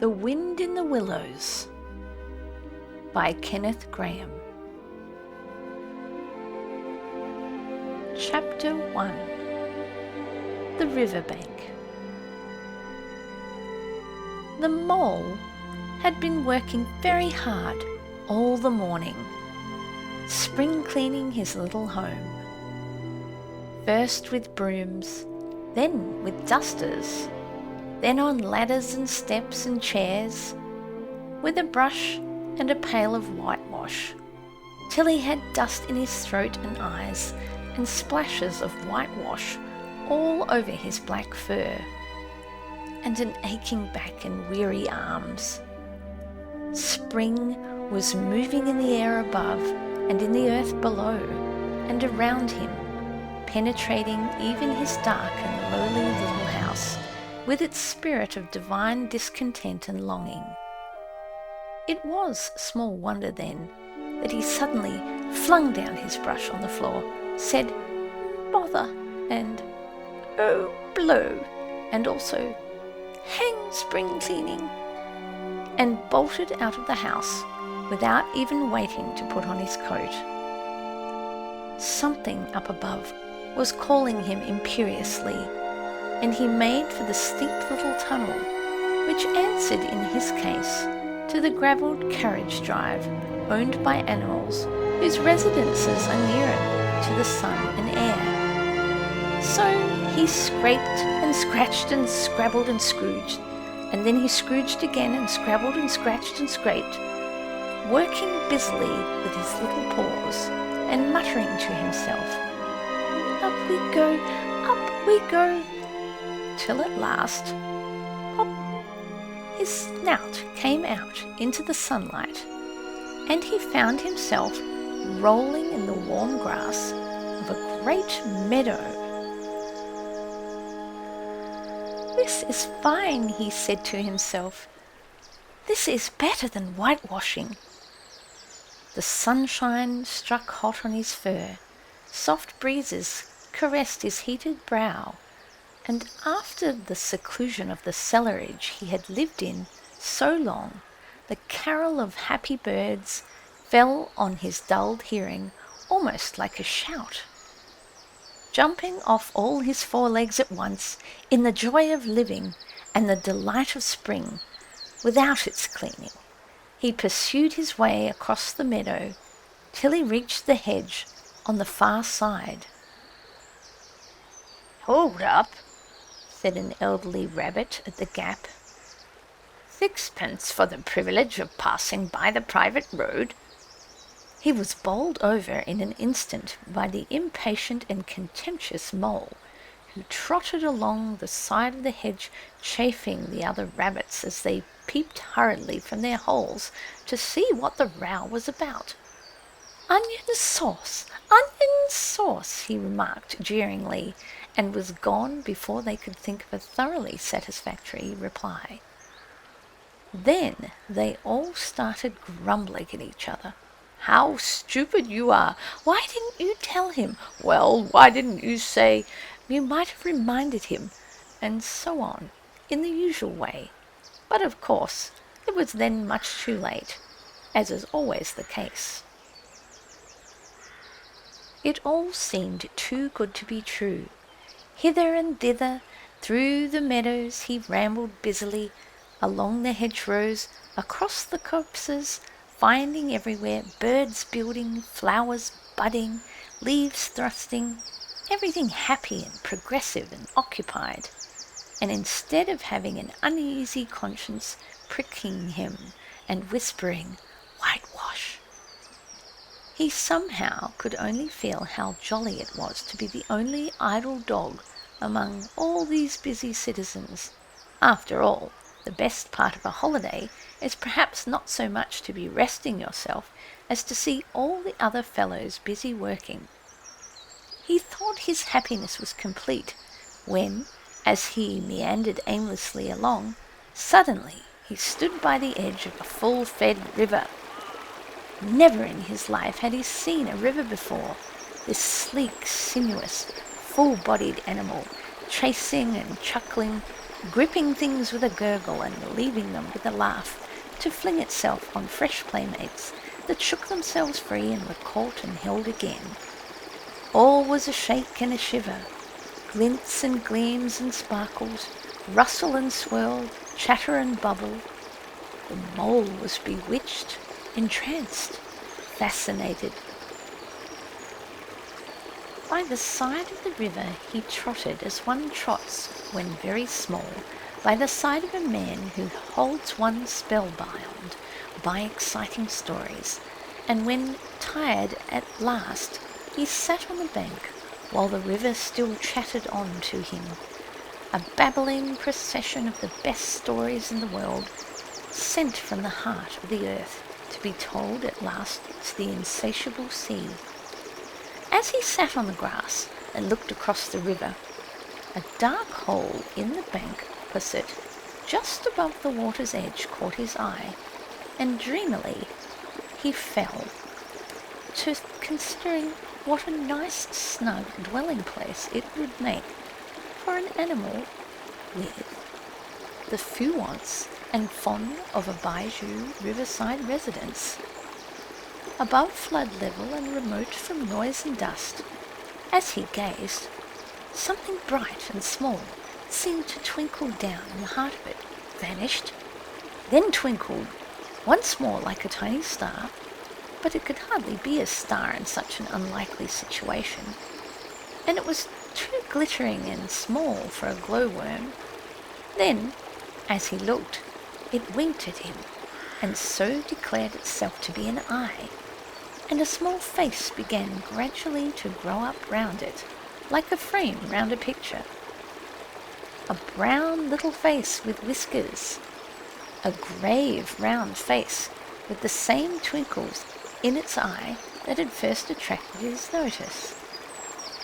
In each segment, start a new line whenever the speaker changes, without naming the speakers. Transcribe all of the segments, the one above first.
The Wind in the Willows by Kenneth Grahame. Chapter 1. The Riverbank. The mole had been working very hard all the morning, spring cleaning his little home. First with brooms, then with dusters, then on ladders and steps and chairs, with a brush and a pail of whitewash, till he had dust in his throat and eyes and splashes of whitewash all over his black fur, and an aching back and weary arms. Spring was moving in the air above and in the earth below and around him, penetrating even his dark and lowly little house with its spirit of divine discontent and longing. It was small wonder then that he suddenly flung down his brush on the floor, said "bother" and "oh, blow," and also "hang spring cleaning," and bolted out of the house without even waiting to put on his coat. Something up above was calling him imperiously, and he made for the steep little tunnel, which answered in his case to the gravelled carriage drive owned by animals whose residences are nearer to the sun and air. So he scraped and scratched and scrabbled and scrooged, and then he scrooged again and scrabbled and scratched and scraped, working busily with his little paws and muttering to himself, "Up we go," till at last, pop, his snout came out into the sunlight, and he found himself rolling in the warm grass of a great meadow. "This is fine," he said to himself. "This is better than whitewashing." The sunshine struck hot on his fur, soft breezes caressed his heated brow, and after the seclusion of the cellarage he had lived in so long, the carol of happy birds fell on his dulled hearing almost like a shout. Jumping off all his 4 legs at once, in the joy of living and the delight of spring, without its cleaning, he pursued his way across the meadow till he reached the hedge on the far side. "Hold up," said an elderly rabbit at the gap. "6pence for the privilege of passing by the private road." He was bowled over in an instant by the impatient and contemptuous mole, who trotted along the side of the hedge, chaffing the other rabbits as they peeped hurriedly from their holes to see what the row was about. "Onion sauce, he remarked jeeringly, and was gone before they could think of a thoroughly satisfactory reply. Then they all started grumbling at each other. "How stupid you are! Why didn't you tell him? Well, why didn't you say? You might have reminded him," and so on, in the usual way. But of course it was then much too late, as is always the case. It all seemed too good to be true. Hither and thither, through the meadows he rambled busily, along the hedgerows, across the copses, finding everywhere birds building, flowers budding, leaves thrusting, everything happy and progressive and occupied. And instead of having an uneasy conscience pricking him and whispering, "Whitewash," he somehow could only feel how jolly it was to be the only idle dog among all these busy citizens. After all, the best part of a holiday is perhaps not so much to be resting yourself as to see all the other fellows busy working. He thought his happiness was complete when, as he meandered aimlessly along, suddenly he stood by the edge of a full-fed river. Never in his life had he seen a river before, this sleek, sinuous, full-bodied animal, chasing and chuckling, gripping things with a gurgle and leaving them with a laugh, to fling itself on fresh playmates that shook themselves free and were caught and held again. All was a shake and a shiver, glints and gleams and sparkles, rustle and swirl, chatter and bubble. The mole was bewitched, entranced, fascinated. By the side of the river he trotted as one trots, when very small, by the side of a man who holds one spellbound by exciting stories, and when tired at last he sat on the bank while the river still chattered on to him, a babbling procession of the best stories in the world, sent from the heart of the earth to be told at last to the insatiable sea. As he sat on the grass and looked across the river, a dark hole in the bank opposite, just above the water's edge, caught his eye, and dreamily he fell to considering what a nice snug dwelling place it would make for an animal with the fouance and fond of a bijou riverside residence, above flood level and remote from noise and dust. As he gazed, something bright and small seemed to twinkle down in the heart of it, vanished, then twinkled once more like a tiny star, but it could hardly be a star in such an unlikely situation, and it was too glittering and small for a glowworm. Then, as he looked, it winked at him, and so declared itself to be an eye, and a small face began gradually to grow up round it, like a frame round a picture. A brown little face with whiskers, a grave round face with the same twinkles in its eye that had first attracted his notice,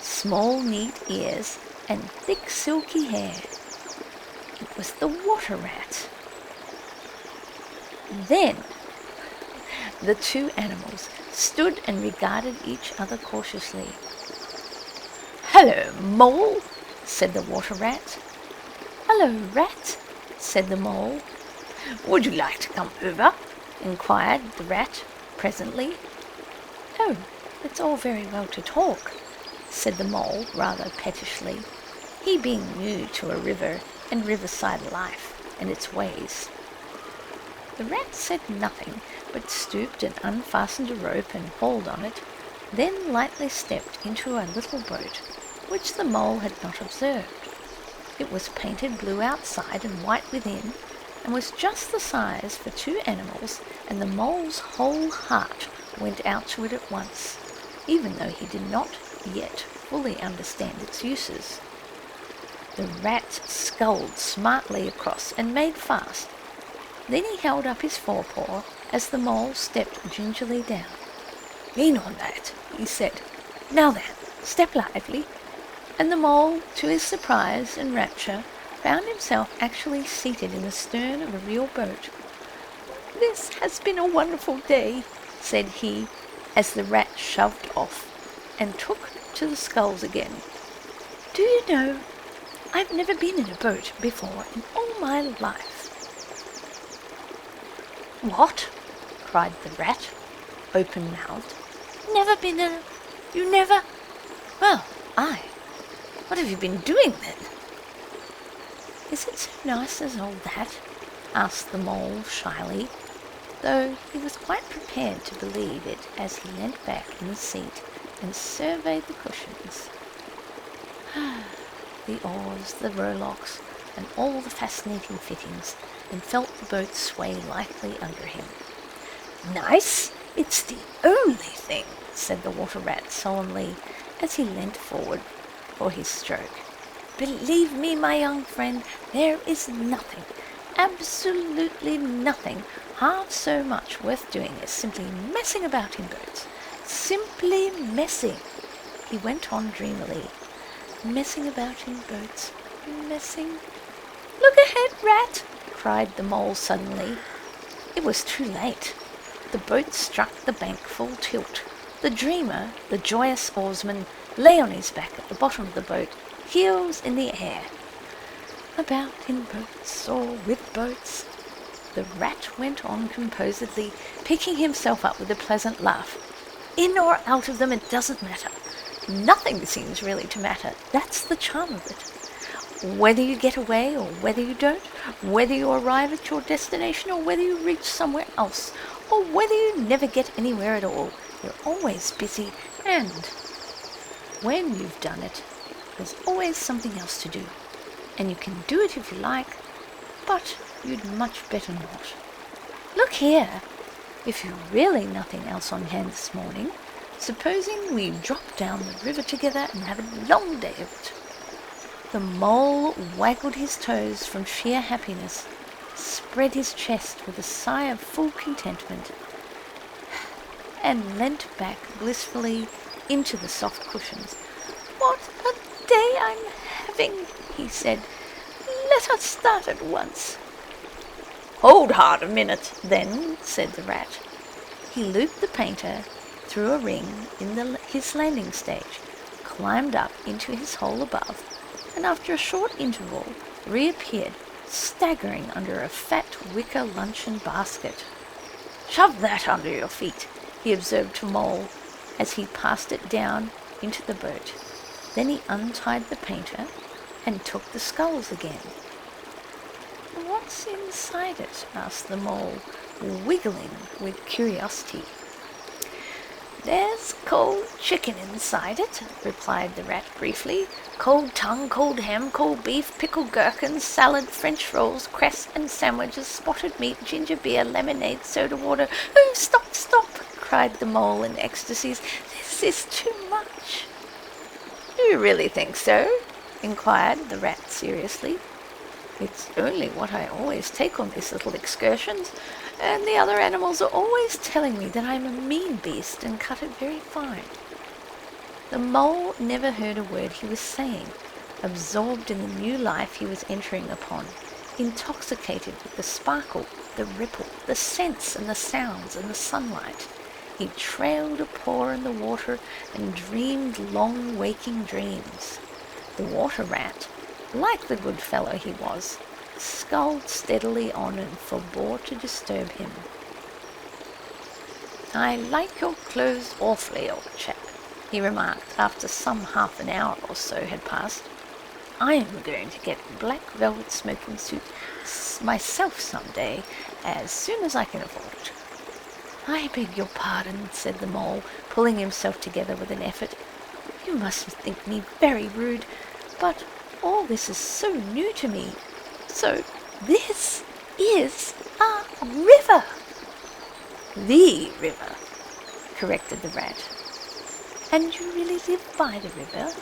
small neat ears and thick silky hair. It was the water rat. Then the two animals stood and regarded each other cautiously. "Hello, mole," said the water rat. "Hello, rat," said the mole. "Would you like to come over?" inquired the rat presently. "Oh, it's all very well to talk," said the mole rather pettishly, he being new to a river and riverside life and its ways. The rat said nothing, but stooped and unfastened a rope and hauled on it, then lightly stepped into a little boat, which the mole had not observed. It was painted blue outside and white within, and was just the size for two animals, and the mole's whole heart went out to it at once, even though he did not yet fully understand its uses. The rat sculled smartly across and made fast. Then he held up his forepaw as the mole stepped gingerly down. "Lean on that," he said. "Now then, step lively." And the mole, to his surprise and rapture, found himself actually seated in the stern of a real boat. "This has been a wonderful day," said he, as the rat shoved off and took to the sculls again. "Do you know, I've never been in a boat before in all my life." "What?" cried the rat, open-mouthed. "Never been in a... You never... Well, what have you been doing then?" "Is it so nice as all that?" asked the mole shyly, though he was quite prepared to believe it as he leant back in his seat and surveyed the cushions, the oars, the rowlocks, and all the fascinating fittings, and felt the boat sway lightly under him. "Nice? It's the only thing," said the water rat solemnly, as he leant forward for his stroke. "Believe me, my young friend, there is nothing, absolutely nothing, half so much worth doing as simply messing about in boats. Simply messing," he went on dreamily. "Messing about in boats, messing..." "Look ahead, rat!" cried the mole suddenly. It was too late. The boat struck the bank full tilt. The dreamer, the joyous oarsman, lay on his back at the bottom of the boat, heels in the air. about in boats or with boats. The rat went on composedly, picking himself up with a pleasant laugh. In or out of them, it doesn't matter. Nothing seems really to matter. That's the charm of it. Whether you get away or whether you don't, whether you arrive at your destination or whether you reach somewhere else, or whether you never get anywhere at all, you're always busy, and when you've done it, there's always something else to do. And you can do it if you like, but you'd much better not. Look here, if you've really nothing else on hand this morning, supposing we drop down the river together and have a long day of it. The mole waggled his toes from sheer happiness, spread his chest with a sigh of full contentment, and leant back blissfully into the soft cushions. "What a day I'm having," he said. "Let us start at once." "Hold hard a minute, then," said the rat. He looped the painter through a ring in his landing stage, climbed up into his hole above, and after a short interval reappeared, staggering under a fat wicker luncheon basket. "Shove that under your feet," he observed to Mole as he passed it down into the boat. Then he untied the painter and took the sculls again. "What's inside it?" asked the Mole, wiggling with curiosity. "There's cold chicken inside it," replied the rat briefly. "Cold tongue, cold ham, cold beef, pickled gherkins, salad, French rolls, cress and sandwiches, spotted meat, ginger beer, lemonade, soda water." "Oh, stop, stop!" cried the Mole in ecstasies. "This is too much." "Do you really think so?" inquired the rat seriously. "It's only what I always take on these little excursions, and the other animals are always telling me that I'm a mean beast and cut it very fine." The Mole never heard a word he was saying, absorbed in the new life he was entering upon, intoxicated with the sparkle, the ripple, the scents and the sounds and the sunlight. He trailed a paw in the water and dreamed long waking dreams. The water rat, like the good fellow he was, sculled steadily on and forbore to disturb him. "I like your clothes awfully, old chap," he remarked after some half an hour or so had passed. "I am going to get a black velvet smoking suit myself some day, as soon as I can afford it." "I beg your pardon," said the Mole, pulling himself together with an effort. "You mustn't think me very rude, but all this is so new to me. So this is a river." "The river," corrected the rat. "And you really live by the river?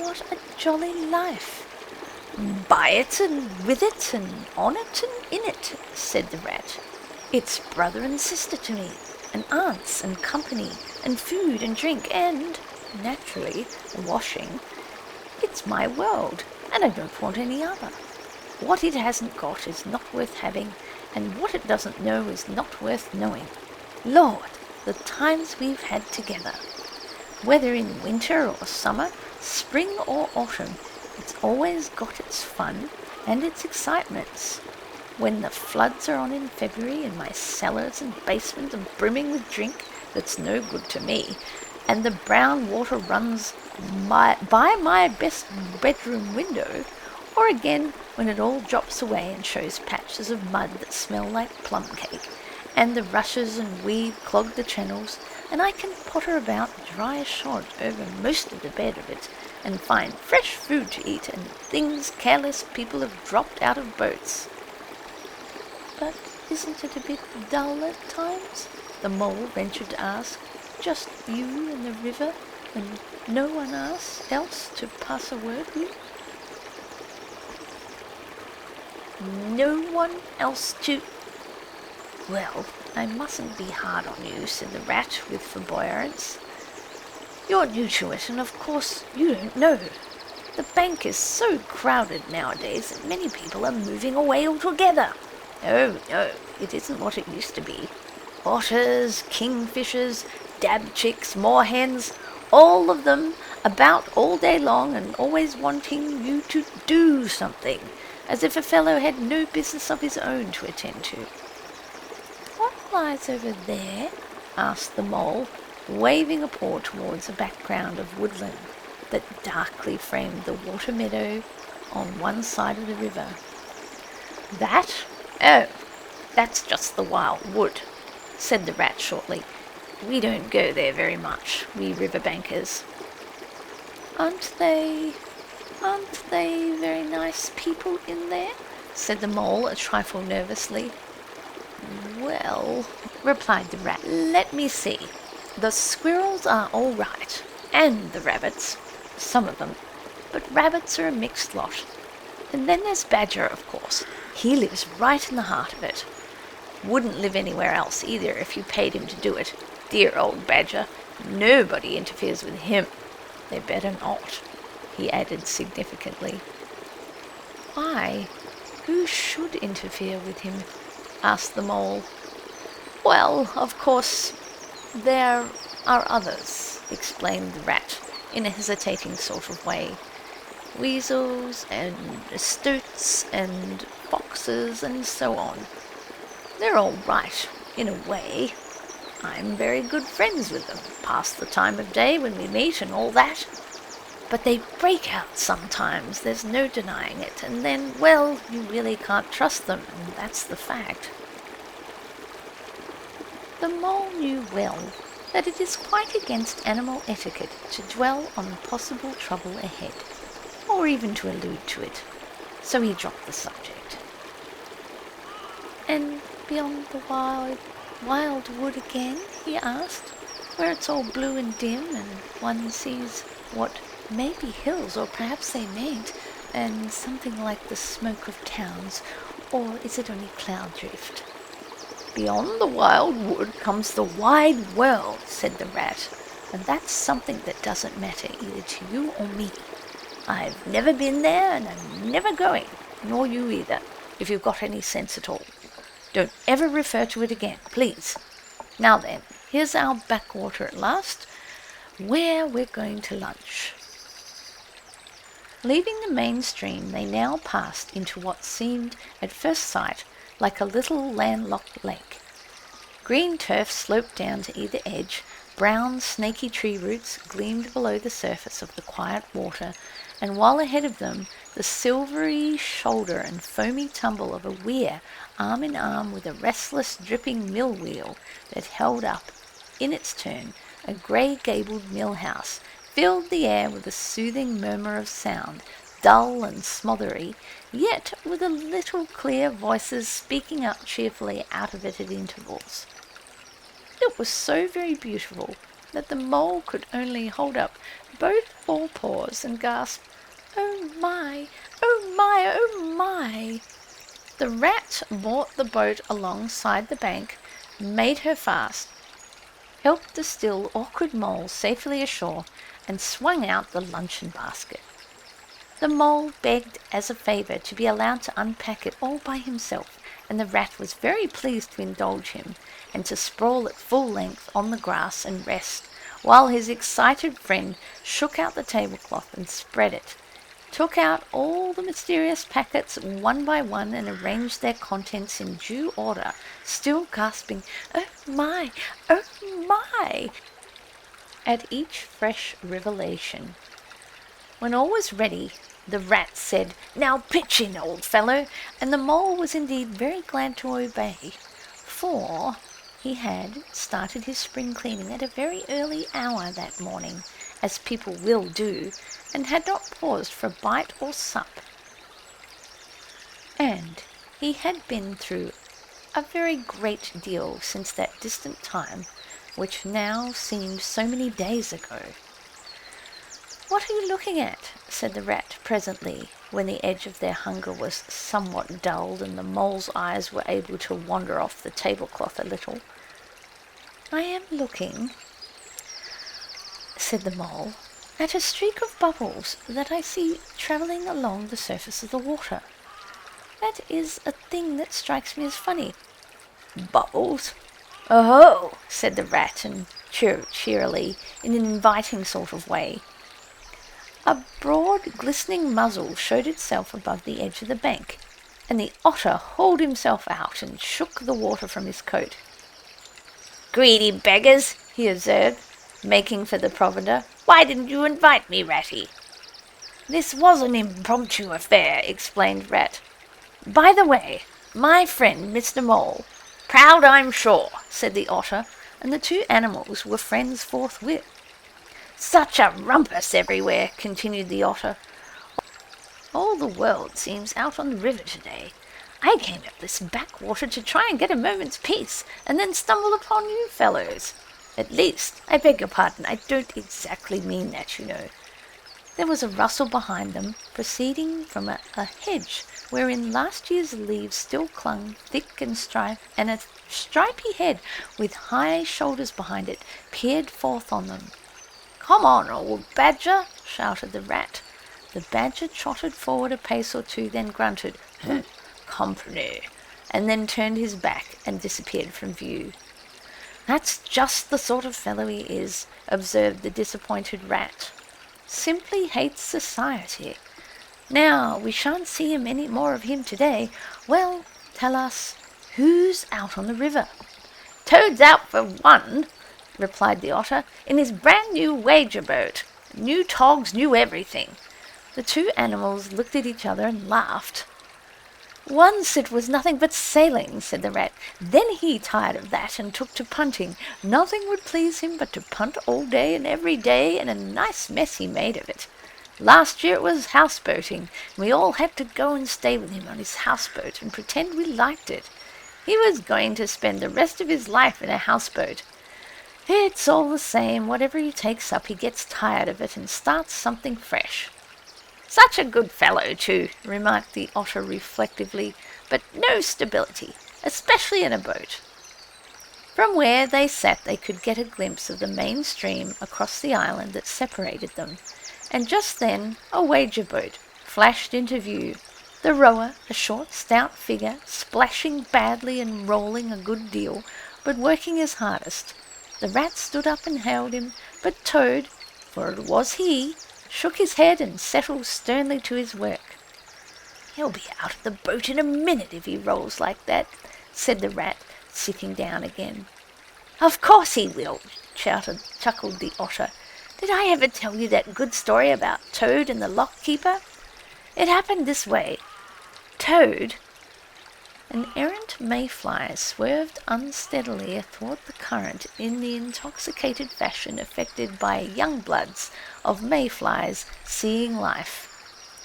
What a jolly life." "By it and with it and on it and in it," said the rat. "It's brother and sister to me, and aunts and company, and food and drink, and, naturally, washing. It's my world, and I don't want any other. What it hasn't got is not worth having, and what it doesn't know is not worth knowing. Lord, the times we've had together! Whether in winter or summer, spring or autumn, it's always got its fun and its excitements. When the floods are on in February and my cellars and basement are brimming with drink that's no good to me, and the brown water runs by my best bedroom window, or again when it all drops away and shows patches of mud that smell like plum cake, and the rushes and weed clog the channels, and I can potter about dry shod over most of the bed of it, and find fresh food to eat and things careless people have dropped out of boats." "But isn't it a bit dull at times?" the Mole ventured to ask. "Just you and the river, and no one else to pass a word with?" "No one else to—" "Well, I mustn't be hard on you," said the rat with forbearance. "You're new to it, and of course you don't know. The bank is so crowded nowadays that many people are moving away altogether. Oh, no, it isn't what it used to be. Otters, kingfishers, dab-chicks, moorhens, all of them about all day long and always wanting you to do something. as if a fellow had no business of his own to attend to. "What lies over there?" asked the mole, waving a paw towards a background of woodland that darkly framed the water meadow on one side of the river. "That? Oh, that's just the wild wood," said the rat shortly. "We don't go there very much, we riverbankers." Aren't they very nice people in there?" said the mole a trifle nervously. "Well," replied the rat, "let me see. The squirrels are all right, and the rabbits, some of them, but rabbits are a mixed lot. And then there's Badger, of course. He lives right in the heart of it. Wouldn't live anywhere else either if you paid him to do it. Dear old Badger. Nobody interferes with him. They better not," he added significantly. "Why? Who should interfere with him?" asked the mole. "Well, of course, there are others," explained the rat in a hesitating sort of way. "Weasels and stoats and foxes and so on. They're all right, in a way. I'm very good friends with them, pass the time of day when we meet and all that. But they break out sometimes, there's no denying it, and then, well, you really can't trust them, and that's the fact." The mole knew well that it is quite against animal etiquette to dwell on possible trouble ahead, or even to allude to it, so he dropped the subject. "And beyond the wild wood again?" he asked, "where it's all blue and dim, and one sees what may be hills, or perhaps they mayn't, and something like the smoke of towns, or is it only cloud drift?" "Beyond the wild wood comes the wide world," said the rat, "and that's something that doesn't matter either to you or me. I've never been there, and I'm never going, nor you either, if you've got any sense at all. Don't ever refer to it again, please. Now then, here's our backwater at last, where we're going to lunch." Leaving the main stream, they now passed into what seemed at first sight like a little landlocked lake. Green turf sloped down to either edge, brown snaky tree roots gleamed below the surface of the quiet water, and while ahead of them the silvery shoulder and foamy tumble of a weir arm in arm with a restless dripping mill wheel that held up, in its turn, a grey-gabled mill house, filled the air with a soothing murmur of sound, dull and smothery, yet with a little clear voices speaking up cheerfully out of it at intervals. It was so very beautiful that the mole could only hold up both forepaws and gasp, "Oh my, oh my, oh my!" The rat brought the boat alongside the bank, made her fast, helped the still awkward mole safely ashore, and swung out the luncheon basket. The mole begged as a favour to be allowed to unpack it all by himself, and the rat was very pleased to indulge him, and to sprawl at full length on the grass and rest, while his excited friend shook out the tablecloth and spread it, took out all the mysterious packets one by one and arranged their contents in due order, still gasping, "Oh my, oh my!" at each fresh revelation. When all was ready, the rat said, "Now pitch in, old fellow," and the mole was indeed very glad to obey, for he had started his spring cleaning at a very early hour that morning, as people will do, and had not paused for bite or sup. And he had been through a very great deal since that distant time, which now seemed so many days ago. "What are you looking at?" said the rat presently, when the edge of their hunger was somewhat dulled and the mole's eyes were able to wander off the tablecloth a little. "I am looking," said the mole, "at a streak of bubbles that I see travelling along the surface of the water. That is a thing that strikes me as funny." "Bubbles? Oh!" said the rat, and cheerily, in an inviting sort of way. A broad, glistening muzzle showed itself above the edge of the bank, and the otter hauled himself out and shook the water from his coat. "Greedy beggars," he observed, making for the provender. "Why didn't you invite me, Ratty?" "This was an impromptu affair," explained Rat. "By the way, my friend Mr. Mole—" "Proud, I'm sure," said the otter, and the two animals were friends forthwith. "Such a rumpus everywhere," continued the otter. "All the world seems out on the river today. I came up this backwater to try and get a moment's peace, and then stumbled upon you fellows. At least, I beg your pardon, I don't exactly mean that, you know." There was a rustle behind them, proceeding from a hedge wherein last year's leaves still clung thick and and a stripy head with high shoulders behind it peered forth on them. "Come on, old badger," shouted the rat. The badger trotted forward a pace or two, then grunted, "Company," and then turned his back and disappeared from view. "That's just the sort of fellow he is," observed the disappointed rat. "Simply hates society. Now, we shan't see any more of him today. Well, tell us, who's out on the river?" "Toad's out for one," replied the otter, "in his brand new wager boat. New togs, new everything." The two animals looked at each other and laughed. "Once it was nothing but sailing," said the rat. "Then he tired of that and took to punting. Nothing would please him but to punt all day and every day, and a nice mess he made of it. Last year it was houseboating, and we all had to go and stay with him on his houseboat and pretend we liked it. He was going to spend the rest of his life in a houseboat. It's all the same, whatever he takes up he gets tired of it and starts something fresh." "Such a good fellow, too," remarked the otter reflectively, "but no stability, especially in a boat." From where they sat they could get a glimpse of the main stream across the island that separated them, and just then a wager boat flashed into view, the rower a short stout figure, splashing badly and rolling a good deal, but working his hardest. The rat stood up and hailed him, but Toad, for it was he, shook his head and settled sternly to his work. "He'll be out of the boat in a minute if he rolls like that," said the rat, sitting down again. "Of course he will," chuckled the otter. "Did I ever tell you that good story about Toad and the lock keeper? It happened this way. Toad—" An errant mayfly swerved unsteadily athwart the current in the intoxicated fashion affected by young bloods of mayflies seeing life.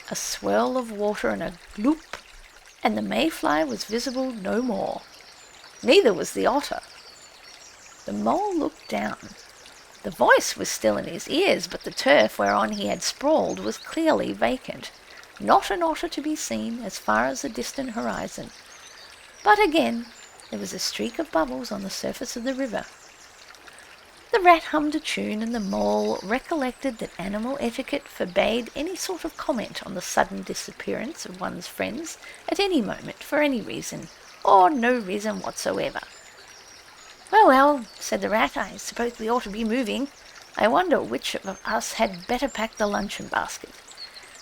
A swirl of water and a gloop, and the mayfly was visible no more. Neither was the otter. The mole looked down. The voice was still in his ears, but the turf whereon he had sprawled was clearly vacant. Not an otter to be seen as far as the distant horizon. But again there was a streak of bubbles on the surface of the river. The rat hummed a tune, and the mole recollected that animal etiquette forbade any sort of comment on the sudden disappearance of one's friends at any moment for any reason, or no reason whatsoever. Well, said the rat, "I suppose we ought to be moving. I wonder which of us had better pack the luncheon basket."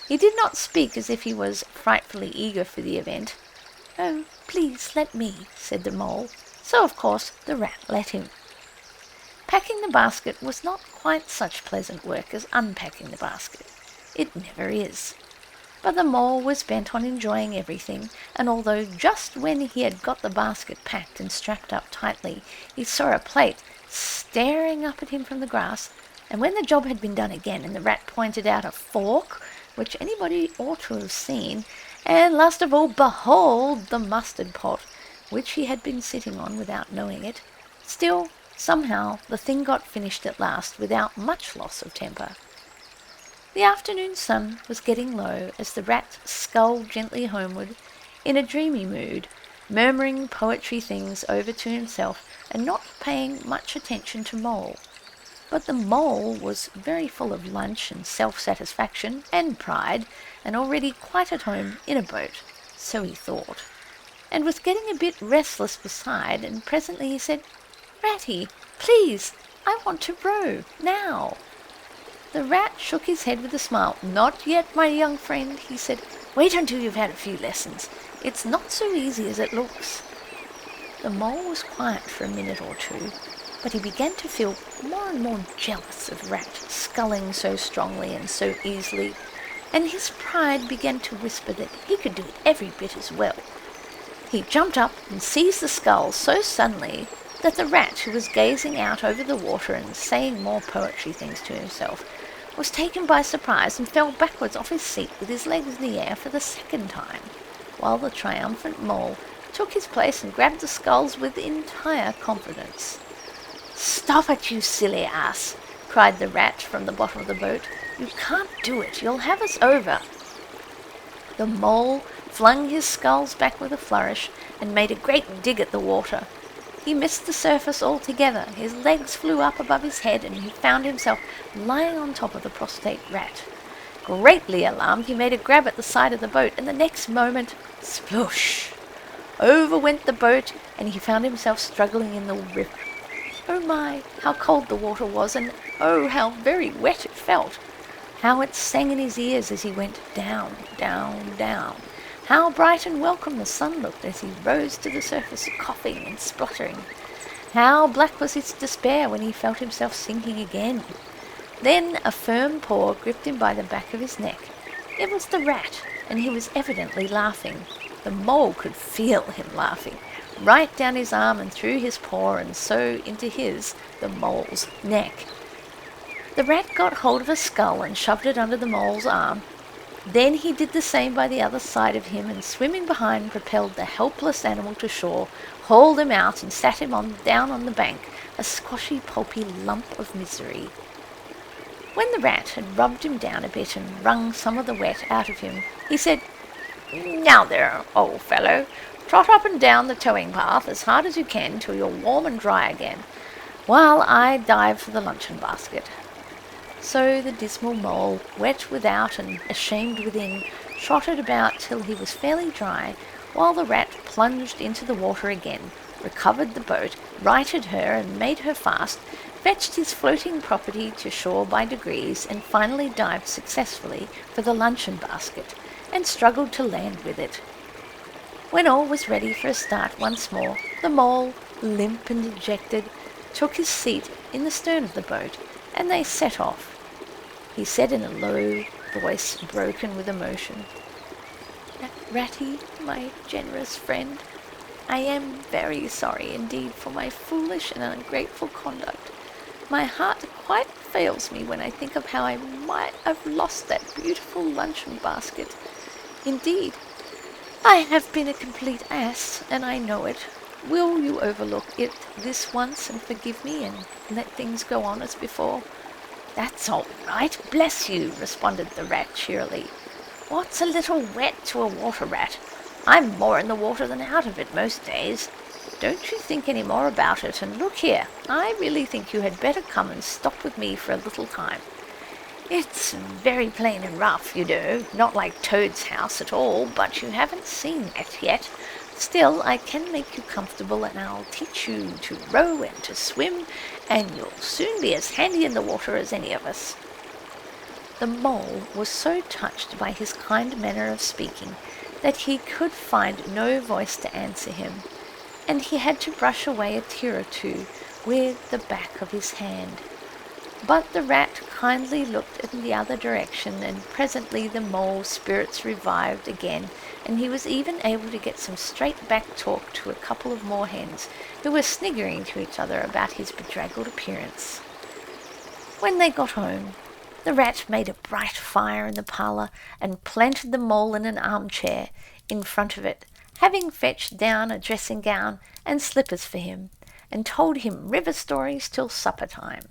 He did not speak as if he was frightfully eager for the event. "Oh, please let me," said the mole, so of course the rat let him. Packing the basket was not quite such pleasant work as unpacking the basket. It never is. But the mole was bent on enjoying everything, and although just when he had got the basket packed and strapped up tightly, he saw a plate staring up at him from the grass, and when the job had been done again and the rat pointed out a fork, which anybody ought to have seen, and last of all, behold, the mustard pot, which he had been sitting on without knowing it, still, somehow, the thing got finished at last without much loss of temper. The afternoon sun was getting low as the rat sculled gently homeward, in a dreamy mood, murmuring poetry things over to himself and not paying much attention to Mole. But the mole was very full of lunch and self-satisfaction and pride, and already quite at home in a boat, so he thought, and was getting a bit restless beside, and presently he said, "Ratty, please, I want to row, now." The rat shook his head with a smile. "Not yet, my young friend," he said. "Wait until you've had a few lessons. It's not so easy as it looks." The mole was quiet for a minute or two, but he began to feel more and more jealous of Rat sculling so strongly and so easily, and his pride began to whisper that he could do it every bit as well. He jumped up and seized the scull so suddenly that the rat, who was gazing out over the water and saying more poetry things to himself, was taken by surprise and fell backwards off his seat with his legs in the air for the second time, while the triumphant mole took his place and grabbed the sculls with entire confidence. "Stop it, you silly ass!" cried the rat from the bottom of the boat. "You can't do it. You'll have us over." The mole flung his sculls back with a flourish and made a great dig at the water. He missed the surface altogether. His legs flew up above his head and he found himself lying on top of the prostrate rat. Greatly alarmed, he made a grab at the side of the boat, and the next moment, sploosh! Over went the boat, and he found himself struggling in the river. Oh my, how cold the water was, and oh, how very wet it felt. How it sang in his ears as he went down, down, down. How bright and welcome the sun looked as he rose to the surface, coughing and spluttering. How black was his despair when he felt himself sinking again. Then a firm paw gripped him by the back of his neck. It was the rat, and he was evidently laughing. The mole could feel him laughing, right down his arm and through his paw and so into his, the mole's, neck. The rat got hold of a skull and shoved it under the mole's arm. Then he did the same by the other side of him, and swimming behind propelled the helpless animal to shore, hauled him out and sat him down on the bank, a squashy, pulpy lump of misery. When the rat had rubbed him down a bit and wrung some of the wet out of him, he said, "Now there, old fellow, trot up and down the towing path as hard as you can till you're warm and dry again, while I dive for the luncheon basket." So the dismal mole, wet without and ashamed within, trotted about till he was fairly dry, while the rat plunged into the water again, recovered the boat, righted her and made her fast, fetched his floating property to shore by degrees, and finally dived successfully for the luncheon basket, and struggled to land with it. When all was ready for a start once more, the mole, limp and dejected, took his seat in the stern of the boat, and they set off. He said in a low voice broken with emotion, "Ratty, my generous friend, I am very sorry indeed for my foolish and ungrateful conduct. My heart quite fails me when I think of how I might have lost that beautiful luncheon basket. Indeed, I have been a complete ass, and I know it. Will you overlook it this once and forgive me and let things go on as before?" "That's all right, bless you," responded the rat cheerily. "What's a little wet to a water rat? I'm more in the water than out of it most days. Don't you think any more about it, and look here, I really think you had better come and stop with me for a little time. It's very plain and rough, you know, not like Toad's house at all, but you haven't seen that yet. Still, I can make you comfortable, and I'll teach you to row and to swim, and you'll soon be as handy in the water as any of us." The mole was so touched by his kind manner of speaking that he could find no voice to answer him, and he had to brush away a tear or two with the back of his hand. But the rat kindly looked in the other direction, and presently the mole's spirits revived again, and he was even able to get some straight-back talk to a couple of moorhens, who were sniggering to each other about his bedraggled appearance. When they got home, the rat made a bright fire in the parlour and planted the mole in an armchair in front of it, having fetched down a dressing-gown and slippers for him, and told him river stories till supper-time.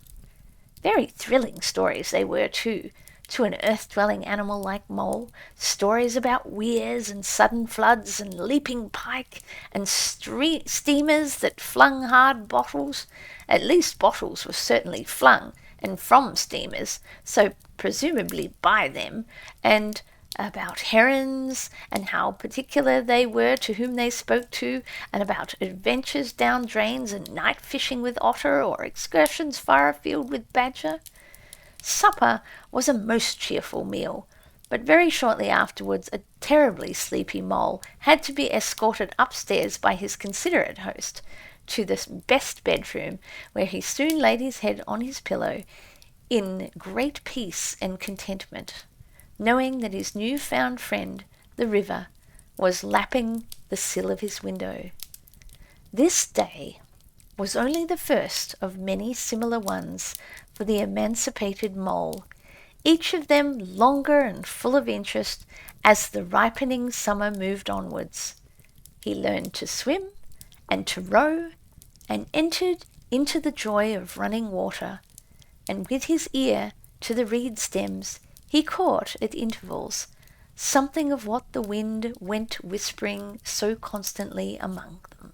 Very thrilling stories they were, too, to an earth-dwelling animal like mole, stories about weirs and sudden floods and leaping pike and steamers that flung hard bottles. At least bottles were certainly flung, and from steamers, so presumably by them, and about herons, and how particular they were to whom they spoke to, and about adventures down drains and night fishing with otter, or excursions far afield with badger. Supper was a most cheerful meal, but very shortly afterwards a terribly sleepy mole had to be escorted upstairs by his considerate host to the best bedroom, where he soon laid his head on his pillow in great peace and contentment, knowing that his new-found friend, the river, was lapping the sill of his window. This day was only the first of many similar ones for the emancipated mole, each of them longer and full of interest as the ripening summer moved onwards. He learned to swim and to row, and entered into the joy of running water, and with his ear to the reed stems he caught at intervals something of what the wind went whispering so constantly among them.